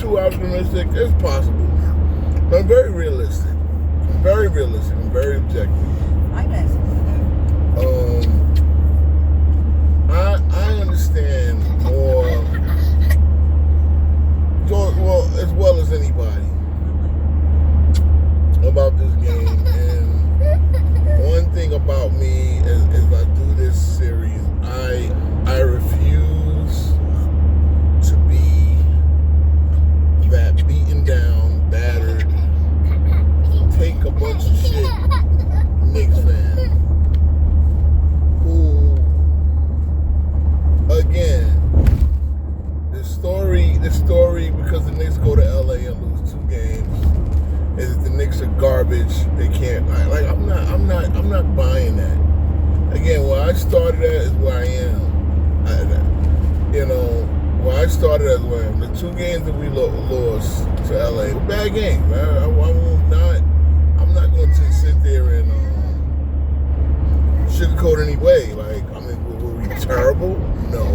too optimistic. It's possible. But I'm very realistic. I'm very objective. I understand more, well, as well as anybody, about this game. And one thing about me is I do this series, I refuse to be that beaten down, battered, take a bunch of shit Knicks fan who, again, the story because the Knicks go to LA and lose 2 games is that the Knicks are garbage. They can't, I'm not buying that. Again, where I started at is where I am. Where I started at where I am. The 2 games that we lost to LA were bad games. I'm not going to sit there and sugarcoat any way. Were we terrible? No.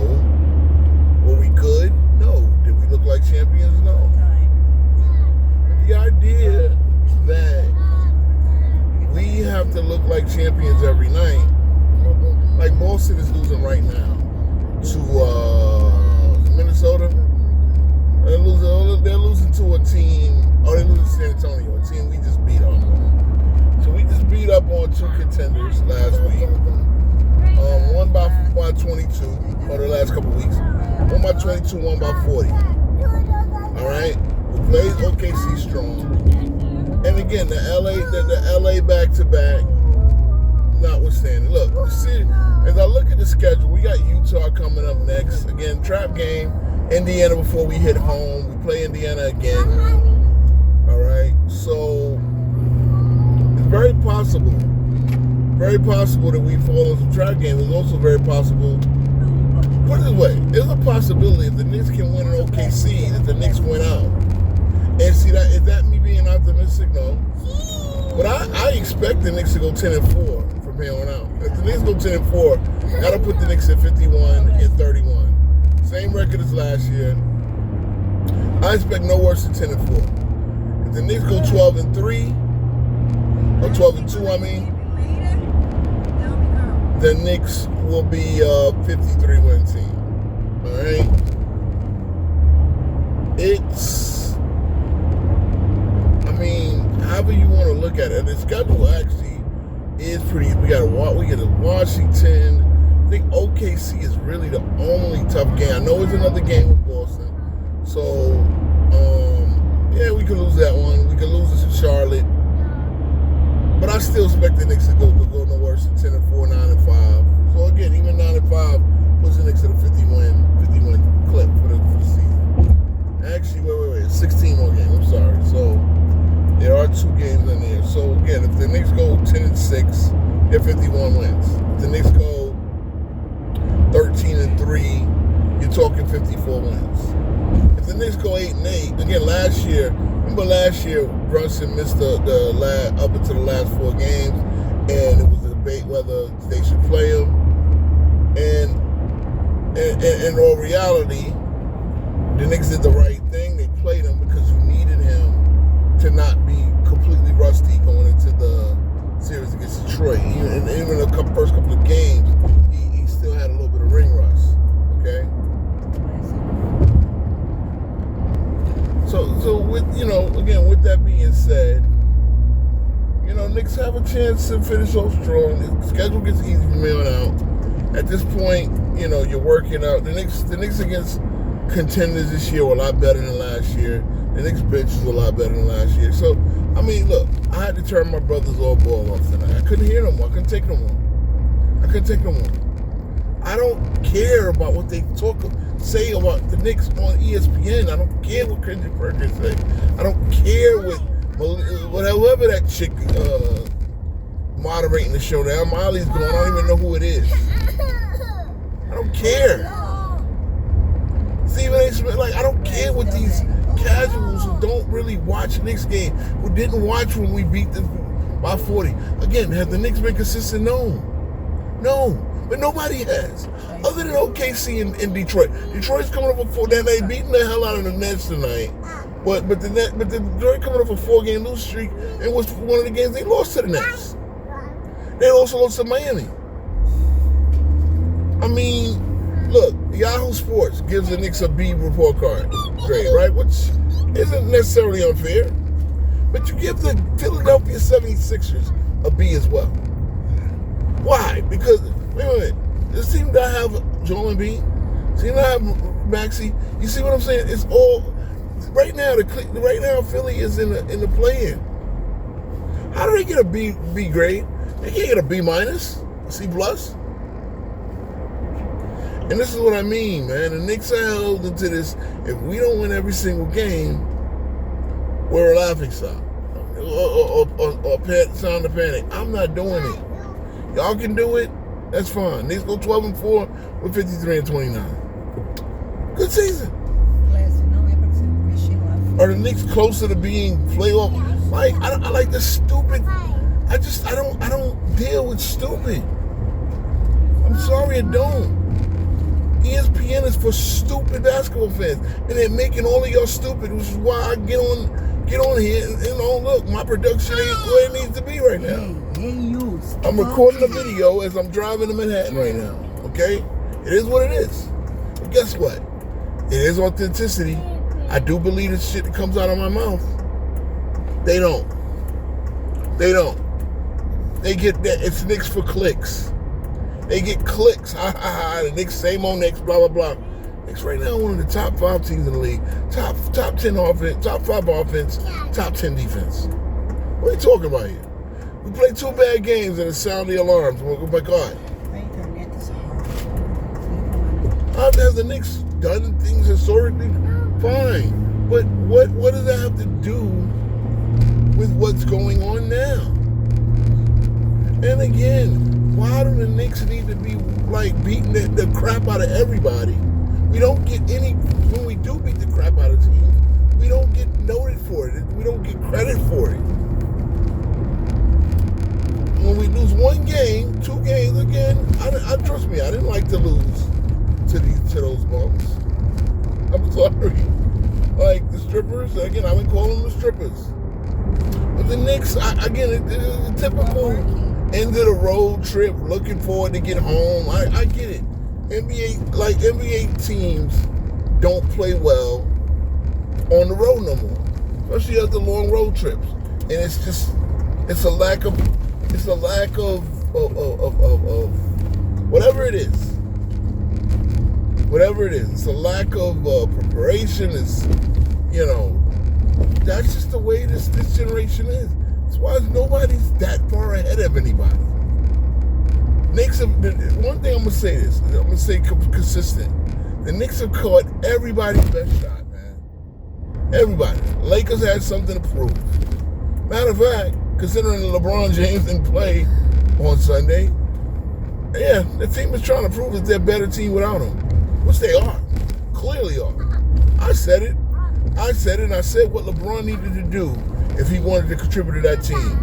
Were we good? No. Did we look like champions? No. But the idea that we have to look like champions every night, like Boston is losing right now to Minnesota. They're losing to a team. They're losing to San Antonio, a team we just beat up on. So we just beat up on 2 contenders last week. One by 22, or the last couple weeks. One by 22, one by 40. All right, we played OKC strong, and again the LA back-to-back. Notwithstanding, look, see, as I look at the schedule, we got Utah coming up next. Again, trap game. Indiana before we hit home. We play Indiana again. All right, so it's very possible that we fall in some trap game. It's also very possible. Put it this way: there's a possibility if the Knicks can win an OKC, that the Knicks win out. And see, that is that me being optimistic? No. But I expect the Knicks to go 10-4 from here on out. If the Knicks go 10-4, that'll put the Knicks at 51-31. Same record as last year. I expect no worse than 10-4. If the Knicks go 12-3, or 12-2, the Knicks will be a 53-win team. All right. However you want to look at it, the schedule actually is pretty. We get a Washington. I think OKC is really the only tough game. I know it's another game with Boston, so we could lose that one. We could lose it to Charlotte, but I still expect the Knicks to go no worse than 10-4, 9-5. So again, even 9-5 puts the Knicks at a 50-win clip for the season. Actually, wait, 16 more games. I'm sorry. So there are 2 games in there. So again, if the Knicks go 10-6, they're 51 wins. If the Knicks go 13-3, you're talking 54 wins. If the Knicks go 8-8, again, last year Brunson missed the up until the last 4 games, and it was a debate whether they should play him. And in all reality, the Knicks did the right thing. They played him because you needed him to not be completely rusty going into the series against Detroit. Even the first couple of games, he still had a little bit of ring rust. Okay. So with with that being said, Knicks have a chance to finish off strong. The schedule gets easy from here on out. At this point, you're working out. The Knicks against contenders this year were a lot better than last year. The Knicks bench is a lot better than last year. So, look, I had to turn my brother's old ball off tonight. I couldn't hear no more. I couldn't take no more. I don't care about what they say about the Knicks on ESPN. I don't care what Kendrick Perkins say. I don't care whoever that chick moderating the show now. Molly's going. I don't even know who it is. I don't care. Stephen A. Smith, I don't care what these casuals who don't really watch Knicks game, who didn't watch when we beat them by 40. Again, have the Knicks been consistent? No. but nobody has. Other than OKC and Detroit. Detroit's coming up with 4. They beating the hell out of the Nets tonight. But the Detroit coming up a 4-game losing streak, and was one of the games they lost to the Nets. They also lost to Miami. I mean, look, Yahoo Sports gives the Knicks a B report card grade, right? Which isn't necessarily unfair. But you give the Philadelphia 76ers a B as well. Why? Because, wait a minute, this team doesn't have Joel Embiid. This team doesn't have Maxey. You see what I'm saying? It's all, right now Philly is in the play-in. How do they get a B grade? They can't get a B minus, a C plus. And this is what I mean, man. The Knicks are held into this. If we don't win every single game, we're a laughingstock. Or sound of panic. I'm not doing it. Y'all can do it. That's fine. Knicks go 12-4 with 53-29. Good season. Are the Knicks closer to being playoff? Like, I like this stupid. I don't deal with stupid. I'm sorry, I don't. ESPN is for stupid basketball fans, and they're making all of y'all stupid, which is why I get on here and look, my production ain't where it needs to be right now. I'm recording a video as I'm driving to Manhattan right now. Okay, it is what it is. But guess what? It is authenticity. I do believe the shit that comes out of my mouth. They don't. They get that. It's Knicks for clicks. They get clicks. Ha ha ha. The Knicks, same old Knicks, blah, blah, blah. Knicks right now one of the top 5 teams in the league. Top 10 offense, top 5 offense, top 10 defense. What are you talking about here? We played 2 bad games and it sounded the alarms. Oh my God. How have the Knicks done things historically? Fine. But what does that have to do with what's going on now? And again, why do the Knicks need to be like beating the crap out of everybody? We don't get any, when we do beat the crap out of teams, we don't get noted for it. We don't get credit for it. When we lose 1 game, 2 games, again, I trust me, I didn't like to lose to those bums. I'm sorry. Like the strippers, again, I've been calling them the strippers. But the Knicks, again, it's a typical end of the road trip, looking forward to get home. I get it. NBA teams don't play well on the road no more, especially after long road trips. And it's a lack of whatever it is. Whatever it is, it's a lack of preparation. It's, that's just the way this generation is. That's why nobody's that far ahead of anybody. Knicks have been, one thing I'm going to say this, I'm going to say consistent. The Knicks have caught everybody's best shot, man. Everybody. Lakers had something to prove. Matter of fact, considering LeBron James didn't play on Sunday, yeah, the team is trying to prove that they're a better team without him. Which they are. Clearly are. I said it, and I said what LeBron needed to do if he wanted to contribute to that team.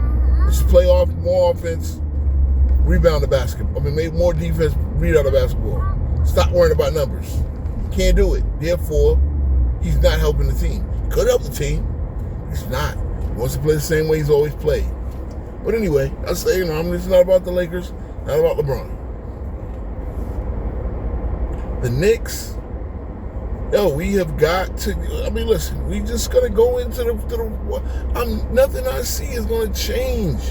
Just play off more offense, rebound the basketball. Make more defense, rebound the basketball. Stop worrying about numbers. Can't do it. Therefore, he's not helping the team. He could help the team. He's not. He wants to play the same way he's always played. But anyway, I say, it's not about the Lakers, not about LeBron. The Knicks, we have got to, listen, we just got to go into nothing I see is going to change.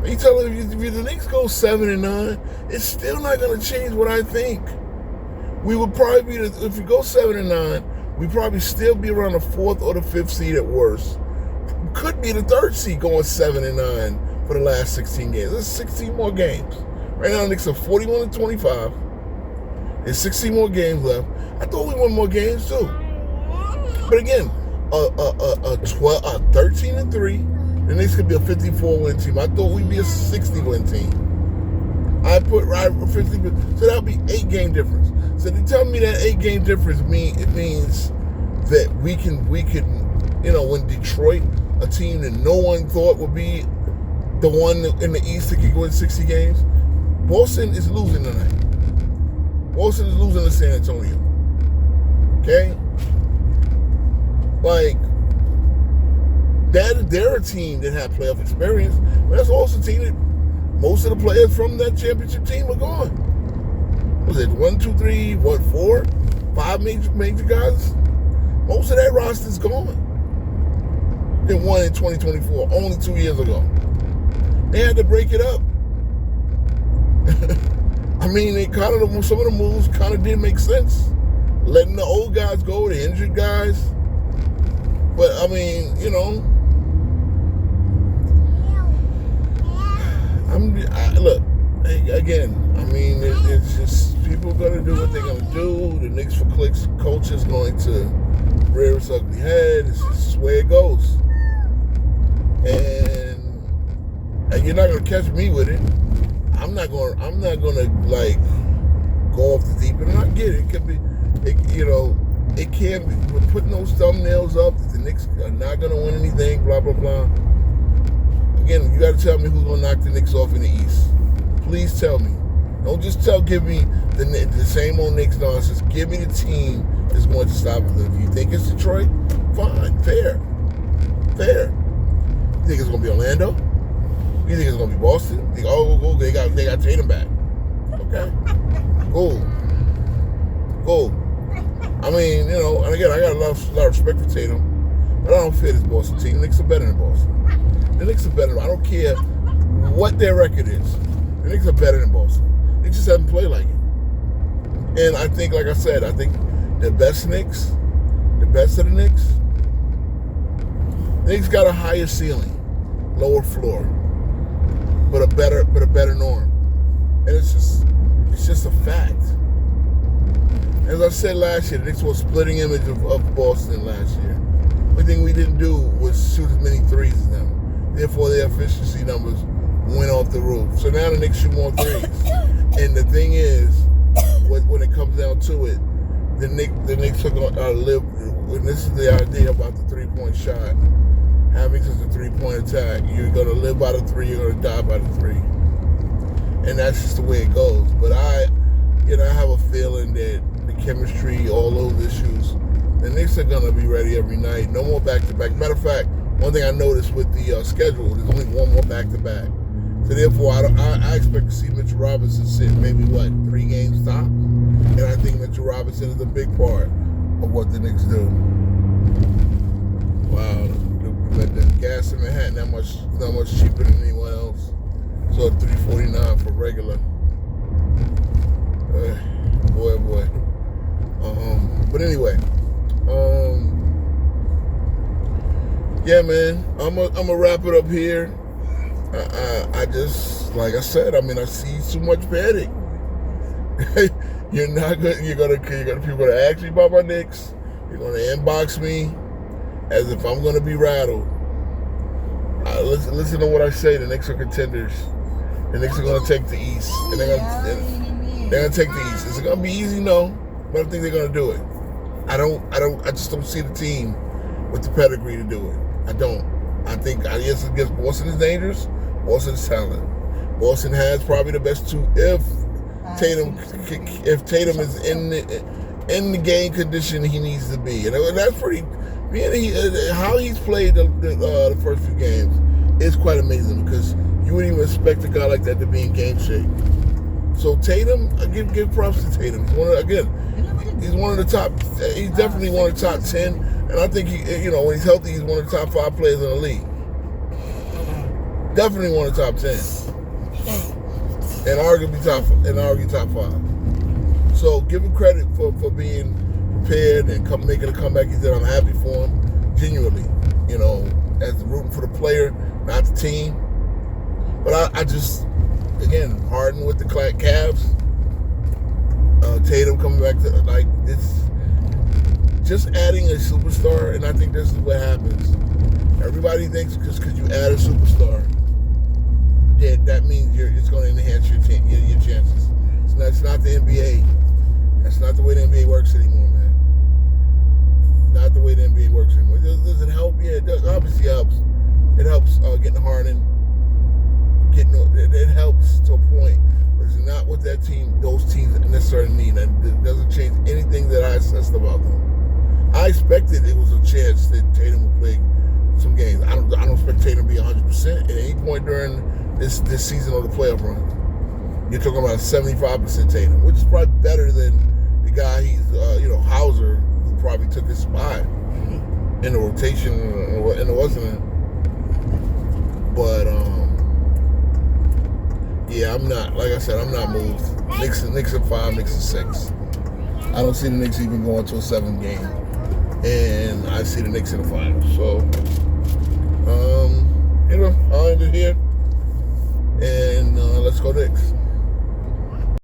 You tell me if the Knicks go 7-9, it's still not going to change what I think. We would probably be, if we go 7-9, we'd probably still be around the 4th or the 5th seed at worst. Could be the 3rd seed going 7-9 for the last 16 games. There's 16 more games. Right now, the Knicks are 41-25. There's 16 more games left. I thought we won more games too. But again, 13-3. The Knicks could be a 54-win team. I thought we'd be a 60-win team. I put right 50, so that would be 8-game difference. So they tell me that 8-game difference means that we can, when Detroit, a team that no one thought would be the one in the East that could win 60 games, Boston is losing tonight. Boston is losing to San Antonio. Okay? Like, they're a team that had playoff experience, but that's also a team that most of the players from that championship team are gone. Was it 1, 2, 3, 4, 5 major guys? Most of that roster's gone. They won in 2024, only 2 years ago. They had to break it up. I mean, some of the moves kind of did make sense. Letting the old guys go, the injured guys. But, I mean, you know, look, again, I mean, it's just people are going to do what they're going to do. The Knicks for Clicks culture is going to rear its ugly head. It's just the way it goes. And you're not going to catch me with it. I'm not going to like go off the deep end. And I get it. It could be, it can't be. We're putting those thumbnails up that the Knicks are not going to win anything, blah, blah, blah. Again, you got to tell me who's going to knock the Knicks off in the East. Please tell me. Don't just give me the same old Knicks nonsense. Give me the team that's going to stop it. If you think it's Detroit, fine, fair. You think it's going to be Orlando? You think it's going to be Boston? You think, they got Tatum back. Okay. Cool. I mean, and again, I got a lot of respect for Tatum, but I don't fear this Boston team. The Knicks are better than Boston. The Knicks are better. I don't care what their record is. The Knicks are better than Boston. They just haven't played like it. And I think, like I said, the best of the Knicks, Knicks got a higher ceiling, lower floor, but a better norm. And it's just a fact. As I said last year, the Knicks were a splitting image of Boston last year. The only thing we didn't do was shoot as many threes as them. Therefore, their efficiency numbers went off the roof. So now the Knicks shoot more threes. And the thing is, when it comes down to it, the Knicks are going to live. And this is the idea about the three-point shot. Having such a three-point attack, you're going to live by the three, you're going to die by the three. And that's just the way it goes. But I have a feeling that the chemistry, all those issues, the Knicks are going to be ready every night. No more back-to-back. Matter of fact, one thing I noticed with the schedule, there's only one more back-to-back. So therefore, I expect to see Mitchell Robinson sit maybe, 3 games top? And I think Mitchell Robinson is a big part of what the Knicks do. Wow, the gas in Manhattan not much cheaper than anyone else. So $3.49 for regular. Boy. But anyway, yeah, man. I'm gonna wrap it up here. I just, like I said, I see too much panic. You're gonna people gonna ask me about my Knicks. You're gonna inbox me as if I'm gonna be rattled. Listen to what I say. The Knicks are contenders. The Knicks are gonna take the East, and they're gonna take the East. Is it gonna be easy? No, but I think they're gonna do it. I just don't see the team with the pedigree to do it. I don't. I think, yes, against Boston is dangerous. Boston is talent. Boston has probably the best two. If Tatum is in the game condition he needs to be, and that's pretty. How he's played the first few games is quite amazing, because you wouldn't even expect a guy like that to be in game shape. So Tatum, give props to Tatum. He's one of the top. He's definitely one of the top 10, and I think when he's healthy, he's one of the top 5 players in the league. Definitely one of the top 10, and arguably top 5. So give him credit for being prepared and making a comeback. He did. I'm happy for him, genuinely. As rooting for the player, not the team. But I just, again, Harden with the Cavs, Tatum coming back to, it's just adding a superstar, and I think this is what happens. Everybody thinks just because you add a superstar, that means it's going to enhance your chances. It's not the NBA. That's not the way the NBA works anymore, man. Not the way the NBA works anymore. Does it help? Yeah, it does. Obviously helps. It helps getting Harden. It helps to a point, but is not what those teams necessarily need. And it doesn't change anything that I assessed about them. I expected it was a chance that Tatum would play some games. I don't expect Tatum to be 100% at any point during this season or the playoff run. You're talking about a 75% Tatum, which is probably better than the guy Hauser, who probably took his spot in the rotation and it wasn't. But yeah, I'm not. Like I said, I'm not moved. Knicks at 5, Knicks at 6. I don't see the Knicks even going to a 7th game, and I see the Knicks in the finals. So, I'll end it here, and let's go Knicks.